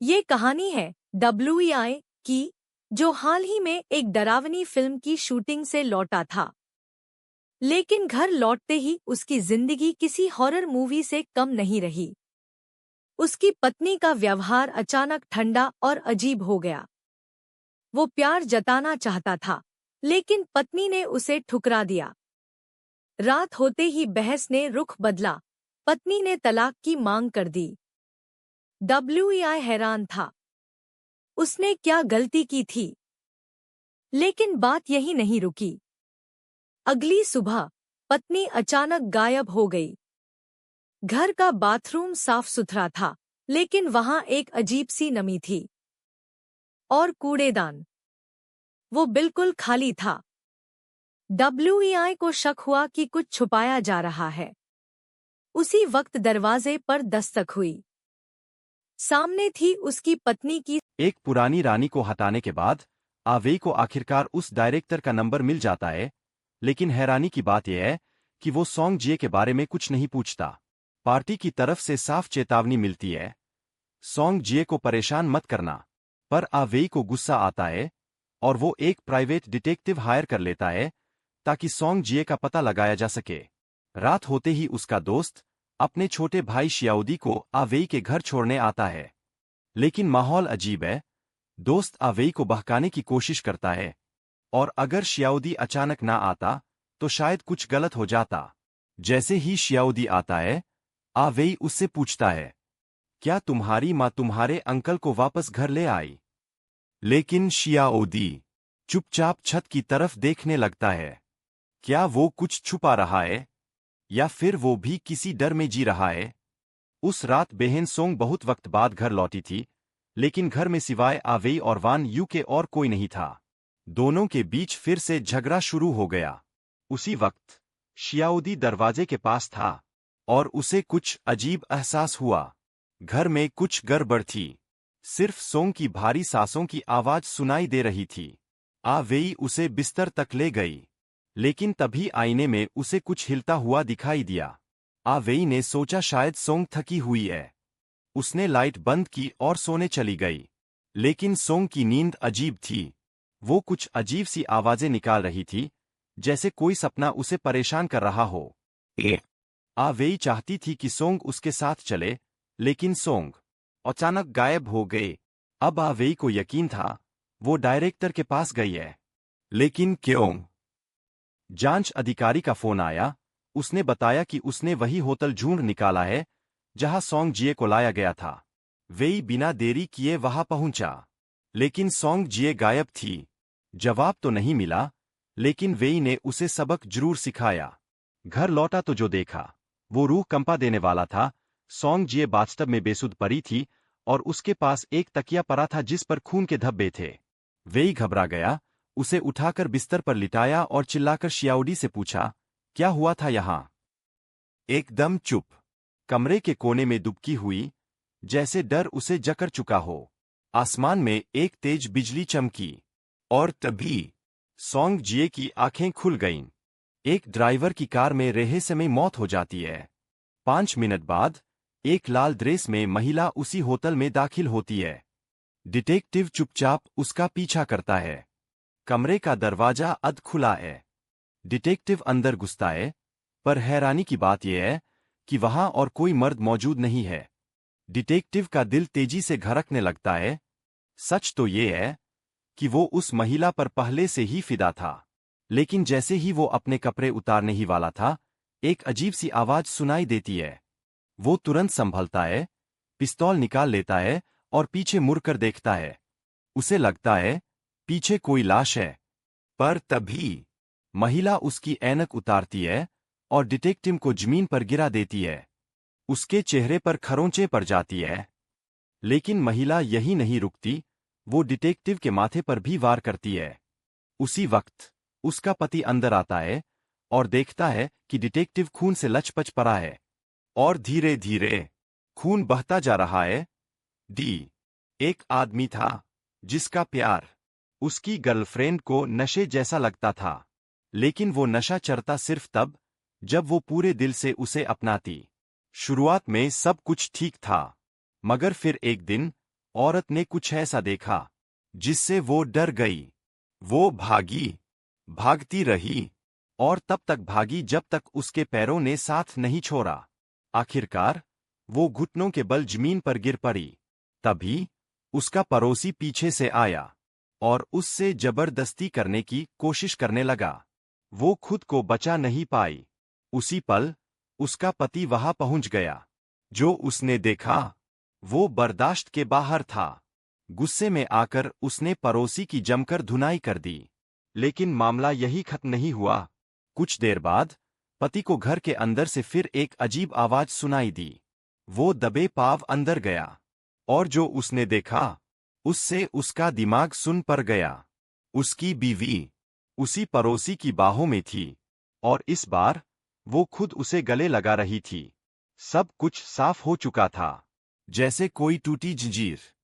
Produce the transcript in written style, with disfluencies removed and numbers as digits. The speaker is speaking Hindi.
ये कहानी है WEI की, जो हाल ही में एक डरावनी फिल्म की शूटिंग से लौटा था। लेकिन घर लौटते ही उसकी जिंदगी किसी हॉरर मूवी से कम नहीं रही। उसकी पत्नी का व्यवहार अचानक ठंडा और अजीब हो गया। वो प्यार जताना चाहता था, लेकिन पत्नी ने उसे ठुकरा दिया। रात होते ही बहस ने रुख बदला। पत्नी ने तलाक की मांग कर दी। WEI हैरान था। उसने क्या गलती की थी? लेकिन बात यही नहीं रुकी। अगली सुबह पत्नी अचानक गायब हो गई। घर का बाथरूम साफ सुथरा था, लेकिन वहां एक अजीब सी नमी थी। और कूड़ेदान, वो बिल्कुल खाली था। WEI को शक हुआ कि कुछ छुपाया जा रहा है। उसी वक्त दरवाजे पर दस्तक हुई। सामने थी उसकी पत्नी की। एक पुरानी रानी को हटाने के बाद आवेई को आखिरकार उस डायरेक्टर का नंबर मिल जाता है, लेकिन हैरानी की बात यह है कि वो सॉन्ग जिए के बारे में कुछ नहीं पूछता। पार्टी की तरफ से साफ चेतावनी मिलती है, सॉन्ग जिए को परेशान मत करना। पर आवेई को गुस्सा आता है और वो एक प्राइवेट डिटेक्टिव हायर कर लेता है ताकि सॉन्ग जिए का पता लगाया जा सके। रात होते ही उसका दोस्त अपने छोटे भाई शियाओदी को आवेई के घर छोड़ने आता है। लेकिन माहौल अजीब है। दोस्त आवेई को बहकाने की कोशिश करता है, और अगर शियाओदी अचानक ना आता तो शायद कुछ गलत हो जाता। जैसे ही शियाओदी आता है, आवेई उससे पूछता है, क्या तुम्हारी माँ तुम्हारे अंकल को वापस घर ले आई? लेकिन शियाओदी चुपचाप छत की तरफ देखने लगता है। क्या वो कुछ छुपा रहा है, या फिर वो भी किसी डर में जी रहा है? उस रात बहन सोंग बहुत वक्त बाद घर लौटी थी, लेकिन घर में सिवाय आवेई और वान यू के और कोई नहीं था। दोनों के बीच फिर से झगड़ा शुरू हो गया। उसी वक्त शियाओदी दरवाजे के पास था, और उसे कुछ अजीब एहसास हुआ। घर में कुछ गड़बड़ थी। सिर्फ सोंग की भारी सांसों की आवाज सुनाई दे रही थी। आवेई उसे बिस्तर तक ले गई, लेकिन तभी आईने में उसे कुछ हिलता हुआ दिखाई दिया। आवेई ने सोचा शायद सोंग थकी हुई है। उसने लाइट बंद की और सोने चली गई। लेकिन सोंग की नींद अजीब थी। वो कुछ अजीब सी आवाजें निकाल रही थी, जैसे कोई सपना उसे परेशान कर रहा हो। आवेई चाहती थी कि सोंग उसके साथ चले, लेकिन सोंग अचानक गायब हो गए। अब आवेई को यकीन था वो डायरेक्टर के पास गई है। लेकिन क्यों? जांच अधिकारी का फोन आया। उसने बताया कि उसने वही होटल ढूंढ निकाला है जहां सोंग जिए को लाया गया था। वेई बिना देरी किए वहां पहुंचा, लेकिन सोंग जिए गायब थी। जवाब तो नहीं मिला, लेकिन वेई ने उसे सबक जरूर सिखाया। घर लौटा तो जो देखा वो रूह कंपा देने वाला था। सोंग जिए बाथटब में बेसुध पड़ी थी, और उसके पास एक तकिया पड़ा था जिस पर खून के धब्बे थे। वेई घबरा गया, उसे उठाकर बिस्तर पर लिटाया और चिल्लाकर शियाओडी से पूछा, क्या हुआ था यहां? एकदम चुप। कमरे के कोने में दुबकी हुई, जैसे डर उसे जकड़ चुका हो। आसमान में एक तेज बिजली चमकी, और तभी सोंग जिए की आंखें खुल गईं। एक ड्राइवर की कार में रहस्यमय मौत हो जाती है। 5 मिनट बाद एक लाल ड्रेस में महिला उसी होटल में दाखिल होती है। डिटेक्टिव चुपचाप उसका पीछा करता है। कमरे का दरवाजा अध खुला है। डिटेक्टिव अंदर घुसता है, पर हैरानी की बात यह है कि वहां और कोई मर्द मौजूद नहीं है। डिटेक्टिव का दिल तेजी से धड़कने लगता है। सच तो ये है कि वो उस महिला पर पहले से ही फिदा था। लेकिन जैसे ही वो अपने कपड़े उतारने ही वाला था, एक अजीब सी आवाज सुनाई देती है। वो तुरंत संभलता है, पिस्तौल निकाल लेता है और पीछे मुड़कर देखता है। उसे लगता है पीछे कोई लाश है। पर तभी महिला उसकी ऐनक उतारती है और डिटेक्टिव को जमीन पर गिरा देती है। उसके चेहरे पर खरोंचें पड़ जाती है। लेकिन महिला यही नहीं रुकती, वो डिटेक्टिव के माथे पर भी वार करती है। उसी वक्त उसका पति अंदर आता है और देखता है कि डिटेक्टिव खून से लचपच पड़ा है, और धीरे धीरे खून बहता जा रहा है। एक आदमी था जिसका प्यार उसकी गर्लफ्रेंड को नशे जैसा लगता था, लेकिन वो नशा चढ़ता सिर्फ तब जब वो पूरे दिल से उसे अपनाती। शुरुआत में सब कुछ ठीक था, मगर फिर एक दिन औरत ने कुछ ऐसा देखा जिससे वो डर गई। वो भागी, भागती रही और तब तक भागी जब तक उसके पैरों ने साथ नहीं छोड़ा। आखिरकार वो घुटनों के बल जमीन पर गिर पड़ी। तभी उसका पड़ोसी पीछे से आया और उससे जबरदस्ती करने की कोशिश करने लगा। वो खुद को बचा नहीं पाई। उसी पल उसका पति वहां पहुंच गया। जो उसने देखा वो बर्दाश्त के बाहर था। गुस्से में आकर उसने पड़ोसी की जमकर धुनाई कर दी। लेकिन मामला यही खत्म नहीं हुआ। कुछ देर बाद पति को घर के अंदर से फिर एक अजीब आवाज सुनाई दी। वो दबे पांव अंदर गया और जो उसने देखा उससे उसका दिमाग सुन पर गया। उसकी बीवी उसी पड़ोसी की बाहों में थी और इस बार वो खुद उसे गले लगा रही थी। सब कुछ साफ हो चुका था, जैसे कोई टूटी जंजीर।